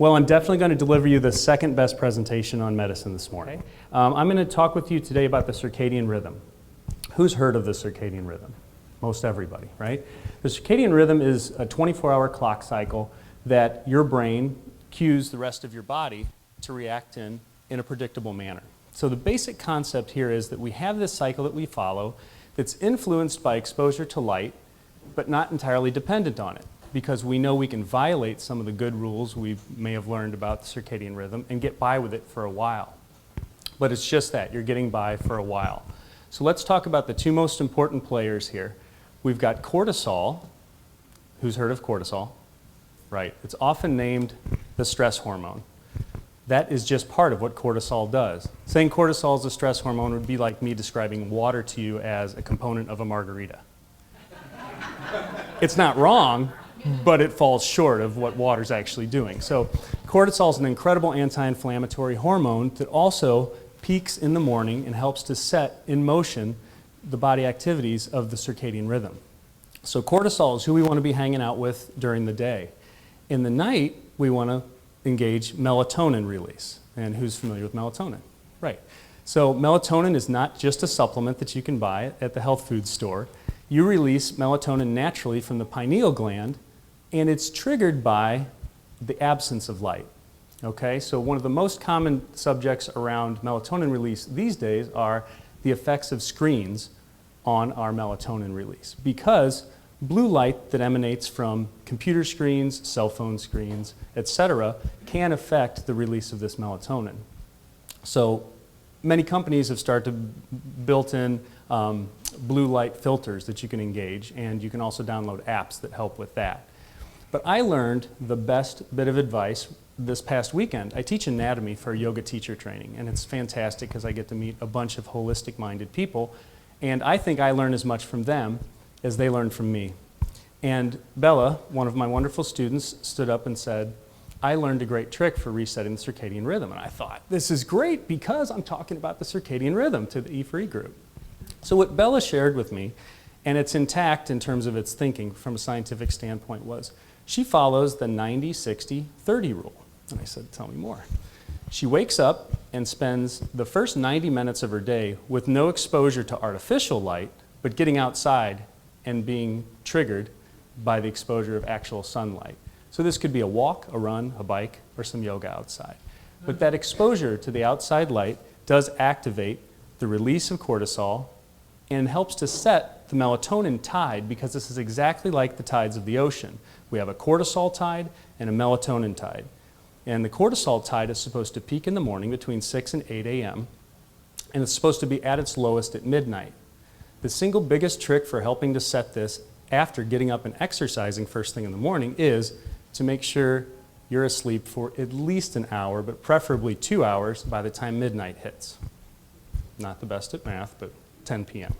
Well, I'm definitely going to deliver you the second best presentation on medicine this morning. Okay. I'm going to talk with you today about the circadian rhythm. Who's heard of the circadian rhythm? Most everybody, right? The circadian rhythm is a 24-hour clock cycle that your brain cues the rest of your body to react in a predictable manner. So the basic concept here is that we have this cycle that we follow that's influenced by exposure to light, but not entirely dependent on it, because we know we can violate some of the good rules we may have learned about the circadian rhythm and get by with it for a while. But it's just that, you're getting by for a while. So let's talk about the two most important players here. We've got cortisol. Who's heard of cortisol? Right. It's often named the stress hormone. That is just part of what cortisol does. Saying cortisol is a stress hormone would be like me describing water to you as a component of a margarita. It's not wrong, but it falls short of what water's actually doing. So cortisol is an incredible anti-inflammatory hormone that also peaks in the morning and helps to set in motion the body activities of the circadian rhythm. So cortisol is who we want to be hanging out with during the day. In the night, we want to engage melatonin release. And who's familiar with melatonin? Right. So melatonin is not just a supplement that you can buy at the health food store. You release melatonin naturally from the pineal gland, and it's triggered by the absence of light. Okay, so one of the most common subjects around melatonin release these days are the effects of screens on our melatonin release, because blue light that emanates from computer screens, cell phone screens, etc., can affect the release of this melatonin. So many companies have started built-in blue light filters that you can engage, and you can also download apps that help with that. But I learned the best bit of advice this past weekend. I teach anatomy for yoga teacher training, and it's fantastic because I get to meet a bunch of holistic-minded people, and I think I learn as much from them as they learn from me. And Bella, one of my wonderful students, stood up and said, I learned a great trick for resetting the circadian rhythm. And I thought, this is great because I'm talking about the circadian rhythm to the E4E group. So what Bella shared with me, and it's intact in terms of its thinking from a scientific standpoint, was she follows the 90-60-30 rule. And I said, tell me more. She wakes up and spends the first 90 minutes of her day with no exposure to artificial light, but getting outside and being triggered by the exposure of actual sunlight. So this could be a walk, a run, a bike, or some yoga outside. But that exposure to the outside light does activate the release of cortisol and helps to set the melatonin tide, because this is exactly like the tides of the ocean. We have a cortisol tide and a melatonin tide. And the cortisol tide is supposed to peak in the morning between 6 and 8 a.m., and it's supposed to be at its lowest at midnight. The single biggest trick for helping to set this after getting up and exercising first thing in the morning is to make sure you're asleep for at least an hour, but preferably 2 hours by the time midnight hits. Not the best at math, but 10 p.m.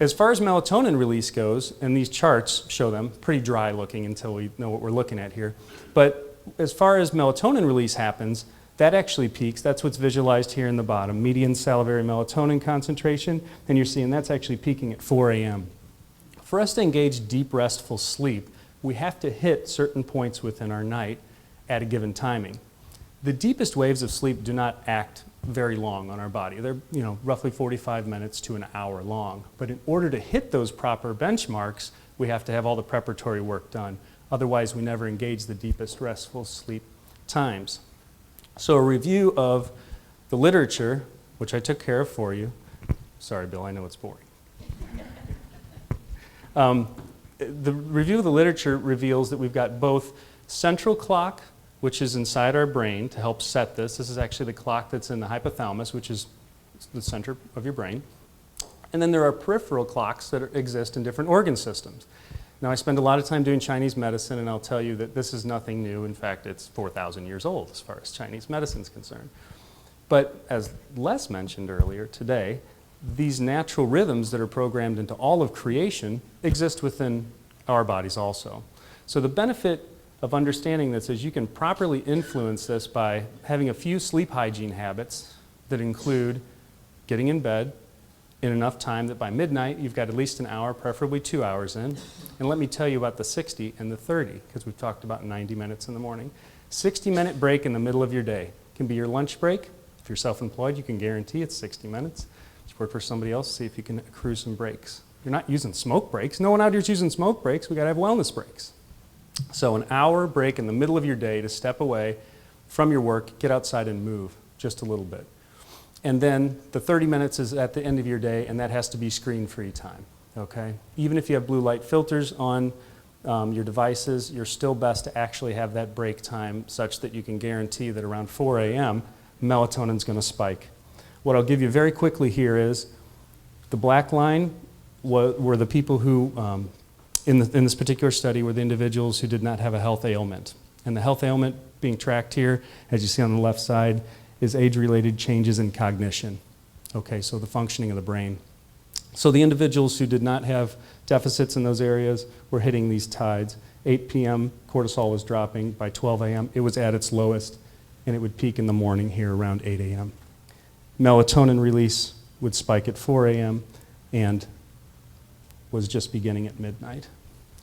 As far as melatonin release goes, and these charts show them, pretty dry looking until we know what we're looking at here, but as far as melatonin release happens, that actually peaks. That's what's visualized here in the bottom, median salivary melatonin concentration, and you're seeing that's actually peaking at 4 a.m. For us to engage deep, restful sleep, we have to hit certain points within our night at a given timing. The deepest waves of sleep do not act very long on our body. They're roughly 45 minutes to an hour long. But in order to hit those proper benchmarks, we have to have all the preparatory work done. Otherwise, we never engage the deepest restful sleep times. So a review of the literature, which I took care of for you. Sorry, Bill, I know it's boring. The review of the literature reveals that we've got both central clock, which is inside our brain to help set this. This is actually the clock that's in the hypothalamus, which is the center of your brain. And then there are peripheral clocks that exist in different organ systems. Now, I spend a lot of time doing Chinese medicine, and I'll tell you that this is nothing new. In fact, it's 4,000 years old as far as Chinese medicine is concerned. But as Les mentioned earlier today, these natural rhythms that are programmed into all of creation exist within our bodies also. So the benefit of understanding this is you can properly influence this by having a few sleep hygiene habits that include getting in bed, in enough time that by midnight you've got at least an hour, preferably 2 hours in. And let me tell you about the 60 and the 30, because we've talked about 90 minutes in the morning. 60-minute break in the middle of your day can be your lunch break. If you're self-employed, you can guarantee it's 60 minutes. If you work for somebody else, see if you can accrue some breaks. You're not using smoke breaks. No one out here is using smoke breaks. We got to have wellness breaks. So an hour break in the middle of your day to step away from your work, get outside and move just a little bit. And then the 30 minutes is at the end of your day, and that has to be screen-free time, okay? Even if you have blue light filters on your devices, you're still best to actually have that break time such that you can guarantee that around 4 a.m., melatonin's going to spike. What I'll give you very quickly here is the black line were the people who, in this particular study, were the individuals who did not have a health ailment. And the health ailment being tracked here, as you see on the left side, is age-related changes in cognition. Okay, so the functioning of the brain. So the individuals who did not have deficits in those areas were hitting these tides. 8 p.m., cortisol was dropping. By 12 a.m., it was at its lowest, and it would peak in the morning here around 8 a.m. Melatonin release would spike at 4 a.m. and was just beginning at midnight.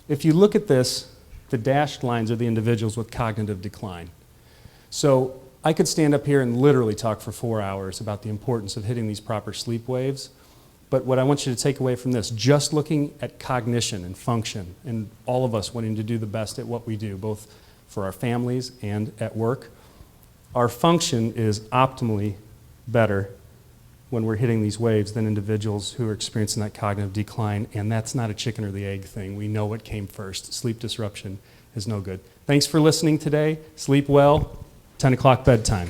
If you look at this, the dashed lines are the individuals with cognitive decline. So I could stand up here and literally talk for 4 hours about the importance of hitting these proper sleep waves. But what I want you to take away from this, just looking at cognition and function, and all of us wanting to do the best at what we do, both for our families and at work, our function is optimally better when we're hitting these waves than individuals who are experiencing that cognitive decline, and that's not a chicken or the egg thing. We know what came first. Sleep disruption is no good. Thanks for listening today. Sleep well. 10 o'clock bedtime.